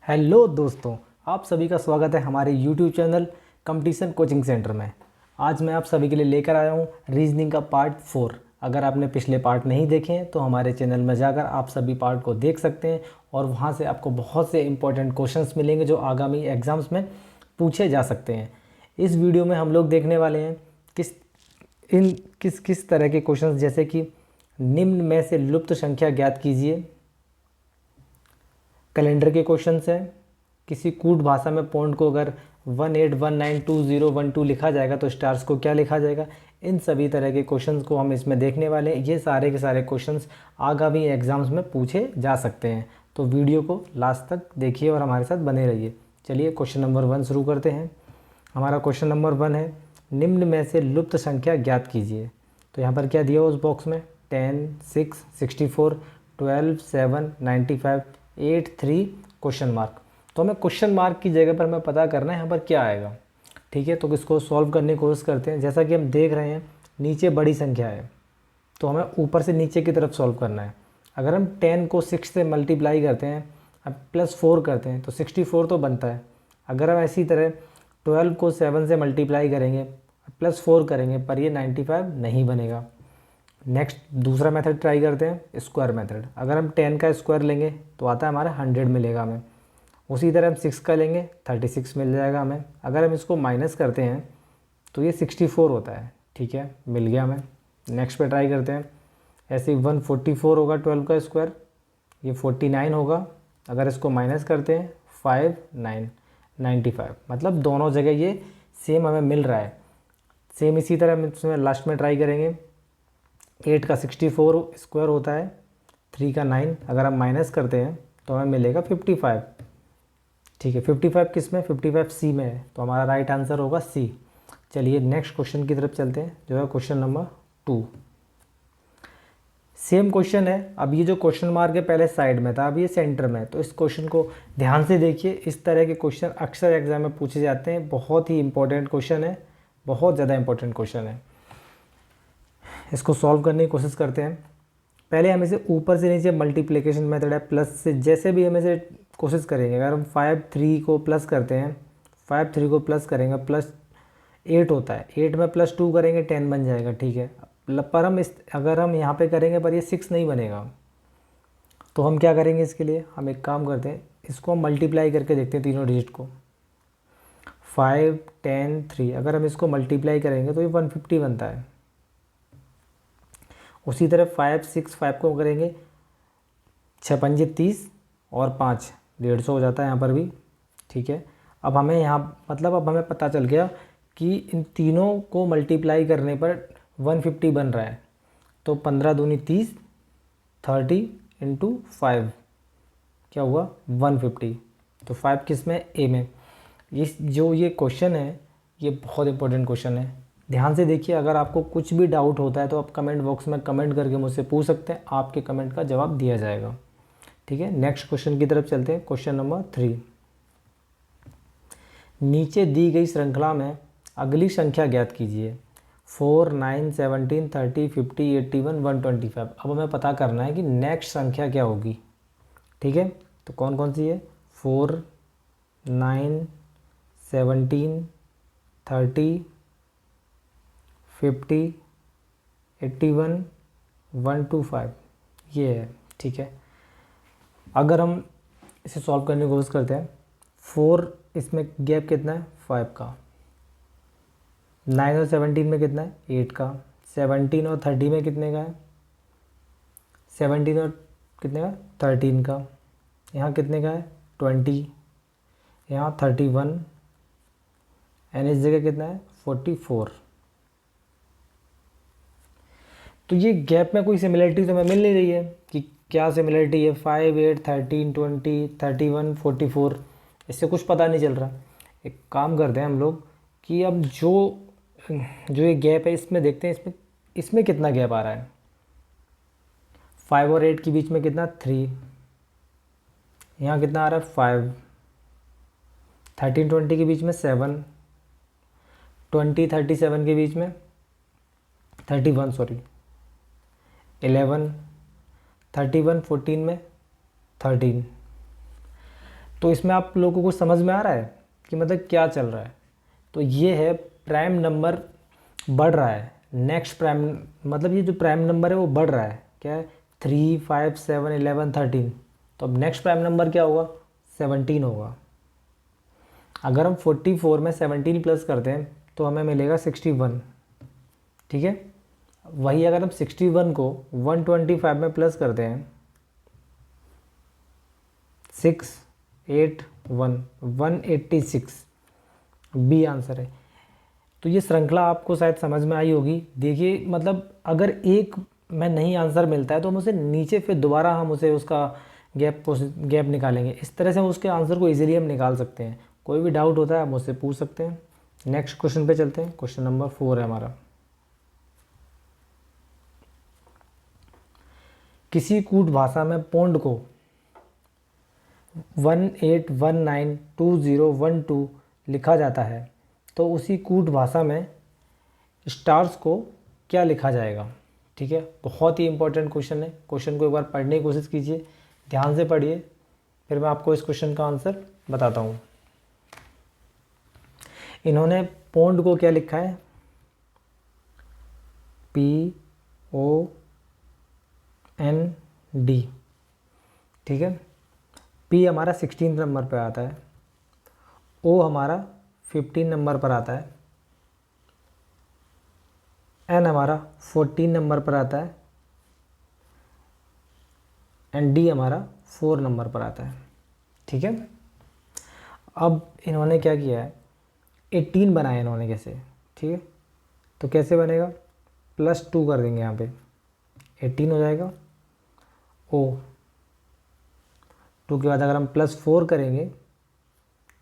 Hello दोस्तों, आप सभी का स्वागत है हमारे YouTube channel competition coaching centre में। आज मैं आप सभी के लिए लेकर आया हूँ रीजनिंग का पार्ट 4। अगर आपने पिछले पार्ट नहीं देखे हैं तो हमारे चैनल में जाकर आप सभी पार्ट को देख सकते हैं और वहाँ से आपको बहुत से इंपॉर्टेंट क्वेश्चंस मिलेंगे जो आगामी एग्ज़ाम्स में पूछे जा सकते हैं। इस वीडियो में हम लोग देखने वाले हैं किस तरह के क्वेश्चंस, जैसे कि निम्न में से लुप्त संख्या ज्ञात कीजिए। कैलेंडर के क्वेश्चंस हैं। किसी कूट भाषा में पॉइंट को अगर 18192012 लिखा जाएगा तो स्टार्स को क्या लिखा जाएगा। इन सभी तरह के क्वेश्चंस को हम इसमें देखने वाले हैं। ये सारे के सारे क्वेश्चंस आगामी एग्जाम्स में पूछे जा सकते हैं, तो वीडियो को लास्ट तक देखिए और हमारे साथ बने रहिए। चलिए क्वेश्चन नंबर 1 शुरू करते हैं। हमारा क्वेश्चन नंबर 1 है, निम्न में से लुप्त संख्या ज्ञात कीजिए। तो यहाँ पर क्या दिया उस बॉक्स में 10, 6, 64, 12, 7, 95, 8, 3 क्वेश्चन मार्क। तो हमें क्वेश्चन मार्क की जगह पर हमें पता करना है यहाँ पर क्या आएगा। ठीक है, तो इसको सॉल्व करने की कोशिश करते हैं। जैसा कि हम देख रहे हैं नीचे बड़ी संख्या है तो हमें ऊपर से नीचे की तरफ सॉल्व करना है। अगर हम 10 को 6 से मल्टीप्लाई करते हैं अब +4 करते हैं तो 64 तो बनता है। अगर हम ऐसी तरह 12 को 7 से मल्टीप्लाई करेंगे +4 करेंगे पर ये 95 नहीं बनेगा। नेक्स्ट दूसरा मेथड ट्राई करते हैं, स्क्वायर मेथड। अगर हम 10 का स्क्वायर लेंगे तो आता है हमारा 100 मिलेगा हमें। उसी तरह हम 6 का लेंगे 36 मिल जाएगा हमें। अगर हम इसको माइनस करते हैं तो ये 64 होता है। ठीक है, मिल गया हमें। नेक्स्ट पे ट्राई करते हैं। ऐसे ही 144 होगा 12 का स्क्वायर, ये 49 होगा। अगर इसको माइनस करते हैं 5, 9, 95, मतलब दोनों जगह ये सेम हमें मिल रहा है। सेम इसी तरह हम इसमें लास्ट में ट्राई करेंगे। 8 का 64 स्क्वायर होता है, 3 का 9। अगर हम माइनस करते हैं तो हमें मिलेगा 55। ठीक है, 55 किस में, 55 सी में है, तो हमारा राइट आंसर होगा सी। चलिए नेक्स्ट क्वेश्चन की तरफ चलते हैं, जो है क्वेश्चन नंबर 2। सेम क्वेश्चन है। अब ये जो क्वेश्चन मार्क है पहले साइड में था, अब ये सेंटर में है। तो इस क्वेश्चन को ध्यान से देखिए। इस तरह के क्वेश्चन अक्सर एग्जाम में पूछे जाते हैं। बहुत ही इंपॉर्टेंट क्वेश्चन है, बहुत ज़्यादा इंपॉर्टेंट क्वेश्चन है। इसको सॉल्व करने की कोशिश करते हैं। पहले हम इसे ऊपर से नीचे मल्टीप्लिकेशन मेथड है, प्लस से जैसे भी हम इसे कोशिश करेंगे। अगर हम 5 3 को प्लस करते हैं, 5 3 को प्लस करेंगे +8 होता है, 8 में +2 करेंगे 10 बन जाएगा। ठीक है, पर हम अगर हम यहाँ पे करेंगे पर ये 6 नहीं बनेगा। तो हम क्या करेंगे इसके लिए, हम एक काम करते हैं, इसको हम मल्टीप्लाई करके देखते हैं तीनों डिजिट को। 5, 10, 3 अगर हम इसको मल्टीप्लाई करेंगे तो ये 150 बनता है। उसी तरह 5 6 5 को करेंगे 6 पंजे 30 और 5 150 हो जाता है यहाँ पर भी। ठीक है, अब हमें यहाँ मतलब अब हमें पता चल गया कि इन तीनों को मल्टीप्लाई करने पर 150 बन रहा है। तो 15 दूनी 30, 30 × 5 क्या हुआ 150। तो 5 किस में, ए में। ये क्वेश्चन है ये बहुत इंपॉर्टेंट क्वेश्चन है। ध्यान से देखिए। अगर आपको कुछ भी डाउट होता है तो आप कमेंट बॉक्स में कमेंट करके मुझसे पूछ सकते हैं, आपके कमेंट का जवाब दिया जाएगा। ठीक है, नेक्स्ट क्वेश्चन की तरफ चलते हैं। क्वेश्चन नंबर 3, नीचे दी गई श्रृंखला में अगली संख्या ज्ञात कीजिए। 4, 9, 17, 30, 50, 81, 125। अब हमें पता करना है कि नेक्स्ट संख्या क्या होगी। ठीक है, तो कौन कौन सी है, 4, 9, 17, 30, 50, 81, 125 ये है। ठीक है, अगर हम इसे सॉल्व करने की कोशिश करते हैं, 4 इसमें गैप कितना है 5 का, 9 और 17 में कितना है 8 का, 17 और 30 में कितने का है 17 और कितने का 13 का, यहाँ कितने का है 20, यहाँ 31 एंड इस जगह कितना है 44। तो ये गैप में कोई सिमिलरिटी तो हमें मिल नहीं रही है कि क्या सिमिलरिटी है। 5, 8, 13, 20, 31, 44, इससे कुछ पता नहीं चल रहा। एक काम करते हैं हम लोग कि अब जो ये गैप है इसमें देखते हैं इसमें कितना गैप आ रहा है। 5 और 8 के बीच में कितना 3, यहाँ कितना आ रहा है 5, 13 20 के बीच में 7, 20 37 के बीच में 31 सॉरी 11, 31 14 में 13। तो इसमें आप लोगों को समझ में आ रहा है कि मतलब क्या चल रहा है। तो ये है प्राइम नंबर बढ़ रहा है, नेक्स्ट प्राइम मतलब ये जो प्राइम नंबर है वो बढ़ रहा है, क्या है 3, 5, 7, 11, 13। तो अब नेक्स्ट प्राइम नंबर क्या होगा, 17 होगा। अगर हम 44 में 17 प्लस करते हैं तो हमें मिलेगा 61, ठीक है। वही अगर हम 61 को 125 में प्लस करते हैं 6, 8, 1, 186 बी आंसर है। तो ये श्रृंखला आपको शायद समझ में आई होगी। देखिए मतलब अगर एक में नहीं आंसर मिलता है तो हम उसे नीचे फिर दोबारा हम उसे उसका गैप निकालेंगे। इस तरह से हम उसके आंसर को इजीली हम निकाल सकते हैं। कोई भी डाउट होता है आप मुझसे पूछ सकते हैं। नेक्स्ट क्वेश्चन पे चलते हैं। क्वेश्चन नंबर 4 है हमारा। किसी कूट भाषा में पौंड को 18192012 लिखा जाता है तो उसी कूट भाषा में स्टार्स को क्या लिखा जाएगा, ठीक है। बहुत ही इंपॉर्टेंट क्वेश्चन है। क्वेश्चन को एक बार पढ़ने की कोशिश कीजिए, ध्यान से पढ़िए, फिर मैं आपको इस क्वेश्चन का आंसर बताता हूँ। इन्होंने पौंड को क्या लिखा है, POND, ठीक है। P हमारा 16 नंबर पर आता है, O हमारा 15 नंबर पर आता है, N हमारा 14 नंबर पर आता है एंड D हमारा 4 नंबर पर आता है, ठीक है। अब इन्होंने क्या किया है, 18 बनाया इन्होंने कैसे, ठीक है। तो कैसे बनेगा, +2 कर देंगे यहाँ पे, 18 हो जाएगा। O 2 के बाद अगर हम +4 करेंगे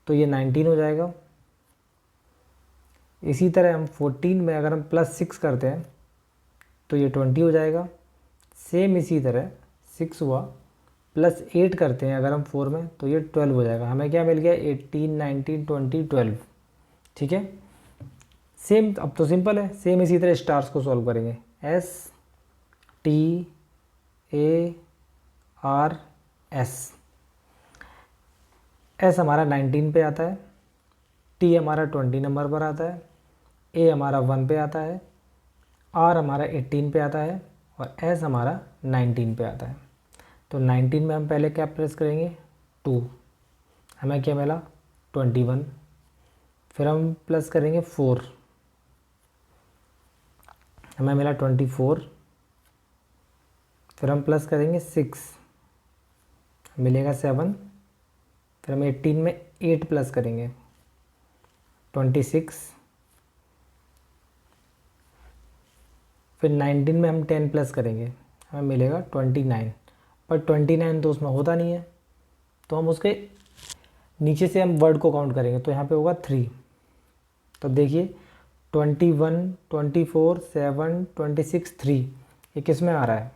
तो ये 19 हो जाएगा। इसी तरह हम 14 में अगर हम +6 करते हैं तो ये 20 हो जाएगा। सेम इसी तरह 6 हुआ, +8 करते हैं अगर हम 4 में तो ये 12 हो जाएगा। हमें क्या मिल गया, 18, 19, 20, 12, ठीक है। सेम, अब तो सिंपल है। सेम इसी तरह स्टार्स को सॉल्व करेंगे। STARS, S हमारा 19 पे आता है, T हमारा 20 नंबर पर आता है, A हमारा 1 पे आता है, R हमारा 18 पे आता है और S हमारा 19 पे आता है। तो 19 में हम पहले क्या प्रेस करेंगे, 2, हमें क्या मिला 21, फिर हम प्लस करेंगे 4, हमें मिला 24, फिर हम प्लस करेंगे 6, मिलेगा 7, फिर हम 18 में 8 प्लस करेंगे 26, फिर 19 में हम 10 प्लस करेंगे, हमें मिलेगा 29। पर 29 तो उसमें होता नहीं है, तो हम उसके नीचे से हम वर्ड को काउंट करेंगे तो यहाँ पे होगा 3। तो देखिए 21, 24, 7, 26, 3, ये किस में आ रहा है,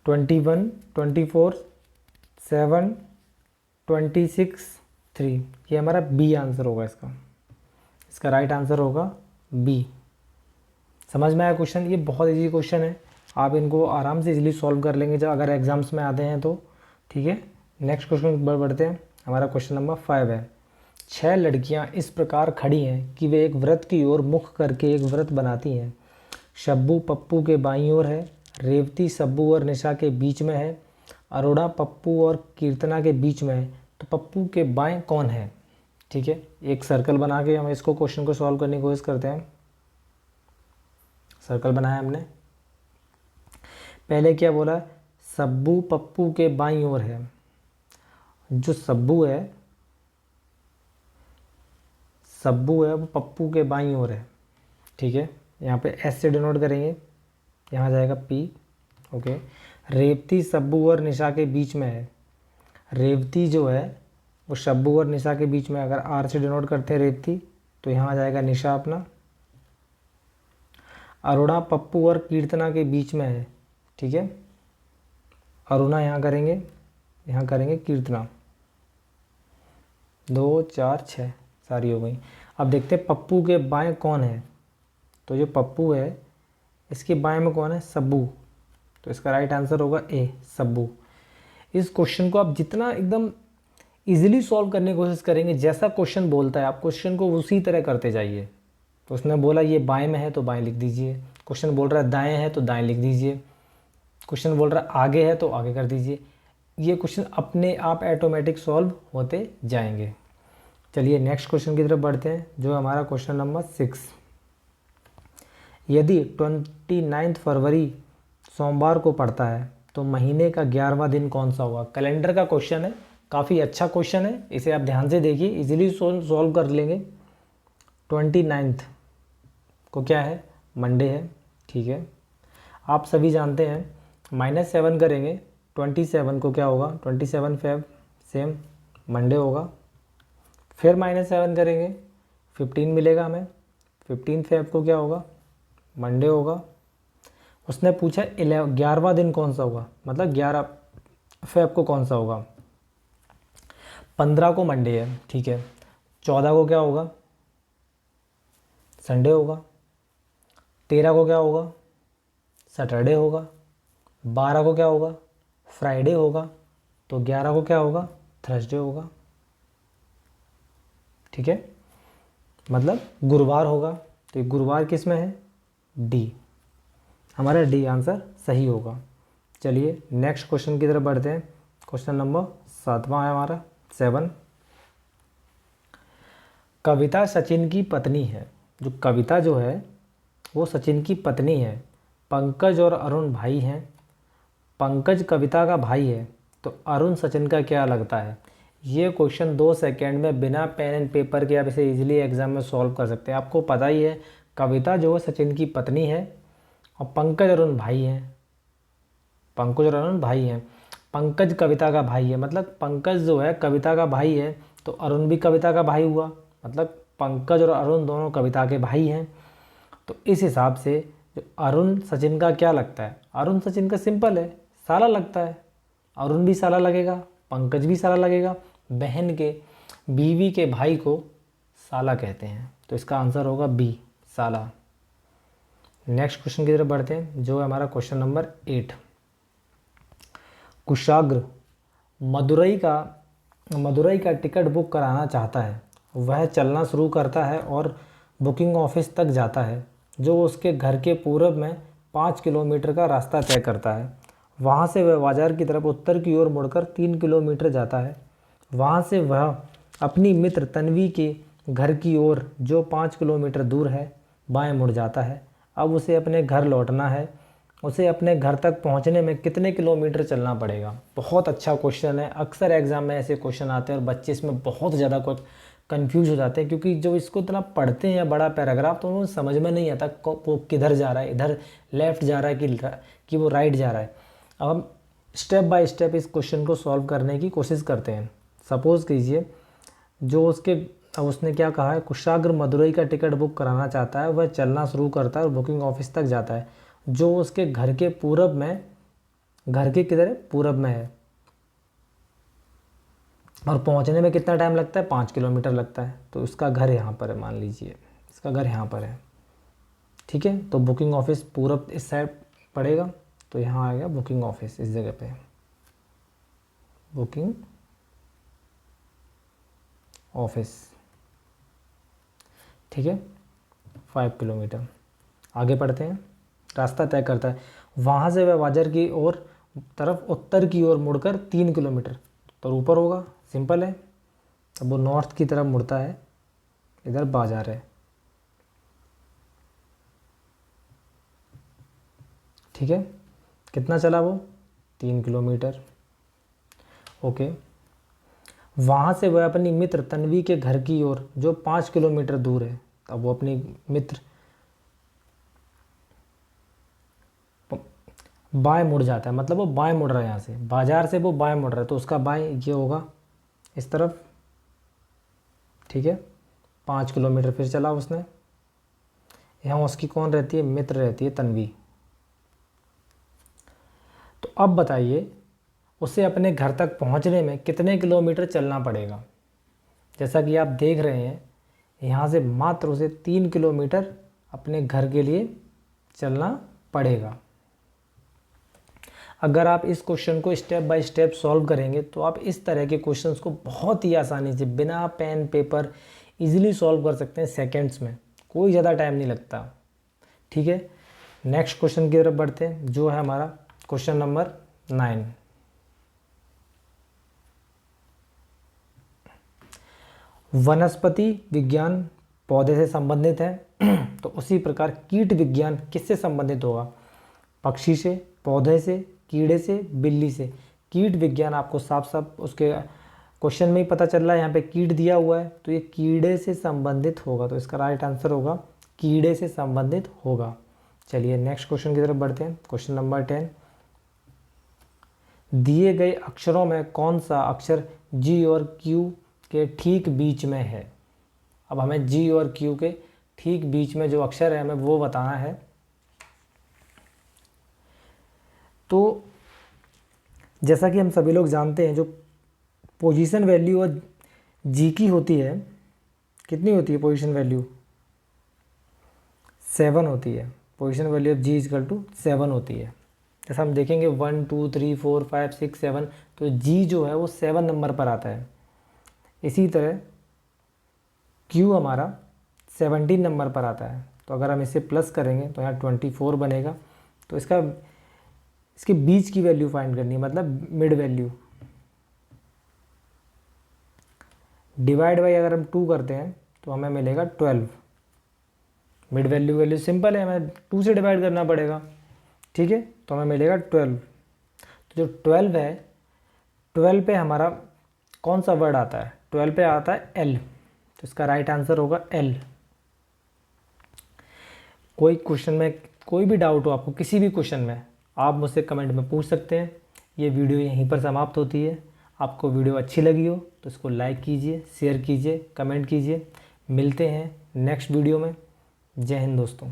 21, 24, 7, 26, 3, ये हमारा बी आंसर होगा। इसका राइट आंसर होगा बी। समझ में आया क्वेश्चन। ये बहुत इजी क्वेश्चन है, आप इनको आराम से इजीली सॉल्व कर लेंगे जब अगर एग्जाम्स में आते हैं तो, ठीक है। नेक्स्ट क्वेश्चन पर बढ़ते हैं। हमारा क्वेश्चन नंबर 5 है। 6 लड़कियां इस प्रकार खड़ी हैं कि वे एक व्रत की ओर मुख करके एक व्रत बनाती हैं। शब्बू पप्पू के बाईं ओर है, रेवती सब्बू और निशा के बीच में है, अरोड़ा पप्पू और कीर्तना के बीच में है। तो पप्पू के बाएं कौन है, ठीक है। एक सर्कल बना के हम इसको क्वेश्चन को सॉल्व करने की कोशिश करते हैं। सर्कल बनाया हमने, पहले क्या बोला, सब्बू पप्पू के बाईं ओर है। जो सब्बू है वो पप्पू के बाईं ओर है, ठीक है। यहाँ पे एस से डिनोट करेंगे, यहाँ जाएगा पी, ओके। रेवती सब्बू और निशा के बीच में है। रेवती जो है वो शब्बू और निशा के बीच में, अगर आर से डिनोट करते हैं रेवती तो यहाँ आ जाएगा निशा अपना। अरुणा पप्पू और कीर्तना के बीच में है, ठीक है। अरुणा यहाँ करेंगे, यहाँ करेंगे कीर्तना। 2, 4, 6 सारी हो गई। अब देखते हैं पप्पू के बाएं कौन है। तो जो पप्पू है इसके बाएं में कौन है, सब्बू। तो इसका राइट आंसर होगा ए, सब्बू। इस क्वेश्चन को आप जितना एकदम इजीली सॉल्व करने की कोशिश करेंगे, जैसा क्वेश्चन बोलता है आप क्वेश्चन को उसी तरह करते जाइए। तो उसने बोला ये बाएं में है तो बाएं लिख दीजिए, क्वेश्चन बोल रहा है दाएं है तो दाएं लिख दीजिए, क्वेश्चन बोल रहा है आगे है तो आगे कर दीजिए। ये क्वेश्चन अपने आप ऑटोमेटिक सॉल्व होते जाएंगे। चलिए नेक्स्ट क्वेश्चन की तरफ बढ़ते हैं, जो हमारा क्वेश्चन नंबर 6। यदि 29 फरवरी सोमवार को पड़ता है तो महीने का 11वां दिन कौन सा होगा। कैलेंडर का क्वेश्चन है, काफ़ी अच्छा क्वेश्चन है, इसे आप ध्यान से देखिए, इजीली सॉल्व कर लेंगे। 29 को क्या है, मंडे है, ठीक है। आप सभी जानते हैं -7 करेंगे 27 को क्या होगा, 27 फेब सेम मंडे होगा। फिर -7 करेंगे 15 मिलेगा हमें, 15 फेब को क्या होगा, मंडे होगा। उसने पूछा 11वां दिन कौन सा होगा, मतलब 11 फेब को कौन सा होगा। 15 को मंडे है, ठीक है। 14 को क्या होगा, संडे होगा। 13 को क्या होगा, सैटरडे होगा। 12 को क्या होगा, फ्राइडे होगा। तो 11 को क्या होगा, थर्सडे होगा, ठीक है, मतलब गुरुवार होगा। तो ये गुरुवार किस में है, डी, हमारा डी आंसर सही होगा। चलिए नेक्स्ट क्वेश्चन की तरफ बढ़ते हैं। क्वेश्चन नंबर 7वां है हमारा 7। कविता सचिन की पत्नी है। जो कविता जो है वो सचिन की पत्नी है। पंकज और अरुण भाई हैं। पंकज कविता का भाई है, तो अरुण सचिन का क्या लगता है। ये क्वेश्चन 2 सेकेंड में बिना पेन एंड पेपर के आप इसे इजीली एग्जाम में सॉल्व कर सकते हैं। आपको पता ही है कविता जो है सचिन की पत्नी है और पंकज अरुण भाई हैं। पंकज और अरुण भाई हैं। पंकज कविता का भाई है, मतलब पंकज जो है कविता का भाई है, तो अरुण भी कविता का भाई हुआ, मतलब पंकज और अरुण दोनों कविता के भाई हैं। तो इस हिसाब से जो अरुण सचिन का क्या लगता है, अरुण सचिन का सिंपल है, साला लगता है। अरुण भी साला लगेगा, पंकज भी साला लगेगा। बहन के बीवी के भाई को साला कहते हैं, तो इसका आंसर होगा बी, साला। नेक्स्ट क्वेश्चन की तरफ बढ़ते हैं, जो है हमारा क्वेश्चन नंबर 8। कुशाग्र मदुरई का टिकट बुक कराना चाहता है। वह चलना शुरू करता है और बुकिंग ऑफिस तक जाता है, जो उसके घर के पूरब में 5 किलोमीटर का रास्ता तय करता है। वहाँ से वह बाजार की तरफ उत्तर की ओर मुड़कर 3 किलोमीटर जाता है। वहाँ से वह अपनी मित्र तन्वी के घर की ओर, जो 5 किलोमीटर दूर है, बाएं मुड़ जाता है। अब उसे अपने घर लौटना है। उसे अपने घर तक पहुंचने में कितने किलोमीटर चलना पड़ेगा। बहुत अच्छा क्वेश्चन है, अक्सर एग्जाम में ऐसे क्वेश्चन आते हैं और बच्चे इसमें बहुत ज़्यादा कंफ्यूज हो जाते हैं, क्योंकि जो इसको इतना पढ़ते हैं बड़ा पैराग्राफ, तो उन्हें समझ में नहीं आता वो किधर जा रहा है, इधर लेफ़्ट जा रहा है कि वो राइट जा रहा है। अब हम स्टेप बाय स्टेप इस क्वेश्चन को सॉल्व करने की कोशिश करते हैं। सपोज़ कीजिए जो उसने क्या कहा है, कुशाग्र मदुरई का टिकट बुक कराना चाहता है। वह चलना शुरू करता है और बुकिंग ऑफिस तक जाता है, जो उसके घर के पूरब में, घर के किधर है, पूरब में है, और पहुंचने में कितना टाइम लगता है, 5 किलोमीटर लगता है। तो उसका घर यहाँ पर है, मान लीजिए इसका घर यहाँ पर है, ठीक है। तो बुकिंग ऑफिस पूरब इस साइड पड़ेगा, तो यहाँ आएगा बुकिंग ऑफिस, इस जगह पे बुकिंग ऑफिस, ठीक है। 5 किलोमीटर आगे बढ़ते हैं। रास्ता तय करता है, वहाँ से वह बाजार की ओर तरफ उत्तर की ओर मुड़कर 3 किलोमीटर, तो ऊपर होगा, सिंपल है। अब वो नॉर्थ की तरफ मुड़ता है, इधर बाजार है, ठीक है। कितना चला वो, 3 किलोमीटर, ओके। वहाँ से वह अपनी मित्र तन्वी के घर की ओर, जो 5 किलोमीटर दूर है, अब वो अपनी मित्र बाएं मुड़ जाता है, मतलब वो बाएं मुड़ रहा है, यहाँ से बाजार से वो बाएं मुड़ रहा है, तो उसका बाएं ये होगा इस तरफ, ठीक है। 5 किलोमीटर फिर चला उसने। यहाँ उसकी कौन रहती है, मित्र रहती है तन्वी। तो अब बताइए उसे अपने घर तक पहुँचने में कितने किलोमीटर चलना पड़ेगा। जैसा कि आप देख रहे हैं, यहाँ से मात्र उसे 3 किलोमीटर अपने घर के लिए चलना पड़ेगा। अगर आप इस क्वेश्चन को स्टेप बाय स्टेप सॉल्व करेंगे तो आप इस तरह के क्वेश्चंस को बहुत ही आसानी से बिना पेन पेपर इजीली सॉल्व कर सकते हैं सेकंड्स में, कोई ज़्यादा टाइम नहीं लगता। ठीक है, नेक्स्ट क्वेश्चन की तरफ बढ़ते हैं जो है हमारा क्वेश्चन नंबर 9। वनस्पति विज्ञान पौधे से संबंधित है तो उसी प्रकार कीट विज्ञान किससे संबंधित होगा? पक्षी से, पौधे से, कीड़े से, बिल्ली से। कीट विज्ञान आपको साफ साफ उसके क्वेश्चन में ही पता चल रहा है, यहाँ पे कीट दिया हुआ है तो ये कीड़े से संबंधित होगा, तो इसका राइट आंसर होगा कीड़े से संबंधित होगा। चलिए नेक्स्ट क्वेश्चन की तरफ बढ़ते हैं। क्वेश्चन नंबर 10, दिए गए अक्षरों में कौन सा अक्षर जी और क्यू के ठीक बीच में है? अब हमें जी और क्यू के ठीक बीच में जो अक्षर है हमें वो बताना है। तो जैसा कि हम सभी लोग जानते हैं जो पोजीशन वैल्यू और जी की होती है, कितनी होती है पोजीशन वैल्यू? 7 होती है। Position value of G is equal to 7 होती है। जैसा हम देखेंगे 1 2 3 4 5 6 7, तो जी जो है वो 7 नंबर पर आता है। इसी तरह क्यू हमारा 17 नंबर पर आता है। तो अगर हम इसे प्लस करेंगे तो यहाँ 24 बनेगा। तो इसके बीच की वैल्यू फाइंड करनी है, मतलब मिड वैल्यू। डिवाइड बाई अगर हम 2 करते हैं तो हमें मिलेगा 12। मिड वैल्यू सिंपल है, हमें 2 से डिवाइड करना पड़ेगा। ठीक है, तो हमें मिलेगा 12। तो जो 12 है, 12 पे हमारा कौन सा वर्ड आता है? 12 पे आता है एल, तो इसका राइट आंसर होगा एल। कोई क्वेश्चन में कोई भी डाउट हो आपको किसी भी क्वेश्चन में, आप मुझसे कमेंट में पूछ सकते हैं। ये वीडियो यहीं पर समाप्त होती है। आपको वीडियो अच्छी लगी हो तो इसको लाइक कीजिए, शेयर कीजिए, कमेंट कीजिए। मिलते हैं नेक्स्ट वीडियो में। जय हिंद दोस्तों।